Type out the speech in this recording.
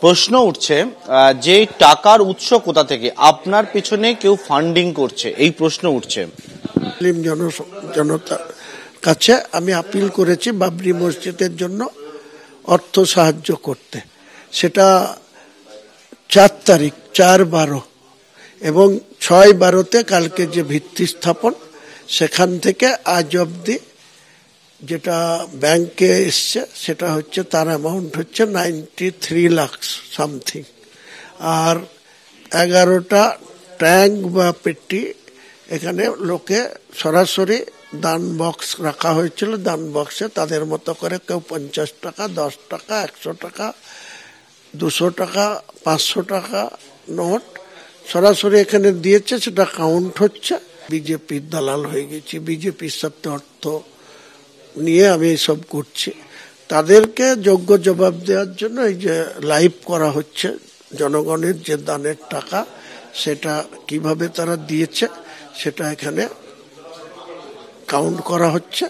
প্রশ্ন উঠছে যে টাকার উৎস কোথা থেকে, আপনার পেছনে কেউ ফান্ডিং করছে, এই প্রশ্ন উঠছে। জনতার কাছে আমি আপিল করেছি বাবরি মসজিদের জন্য অর্থ সাহায্য করতে। সেটা 4 তারিখ 4/12 এবং 6/12-তে কালকে যে ভিত্তি স্থাপন, সেখান থেকে আজ অব্দি যেটা ব্যাংকে এসছে সেটা হচ্ছে, তার অ্যামাউন্ট হচ্ছে 93 লাখ সামথিং। আর 11টা ট্যাঙ্ক বা পেটি এখানে লোকে সরাসরি দান বক্স রাখা হয়েছিল। দান বক্সে তাদের মতো করে কেউ 50 টাকা, 10 টাকা, 100 টাকা, 200 টাকা, 500 টাকা নোট সরাসরি এখানে দিয়েছে। সেটা কাউন্ট হচ্ছে। বিজেপির দালাল হয়ে গেছি, বিজেপির সাথে অর্থ নিয়ে আমি এইসব করছি। তাদেরকে যোগ্য জবাব দেওয়ার জন্য এই যে লাইভ করা হচ্ছে, জনগণের যে দানের টাকা সেটা কিভাবে তারা দিয়েছে সেটা এখানে কাউন্ট করা হচ্ছে।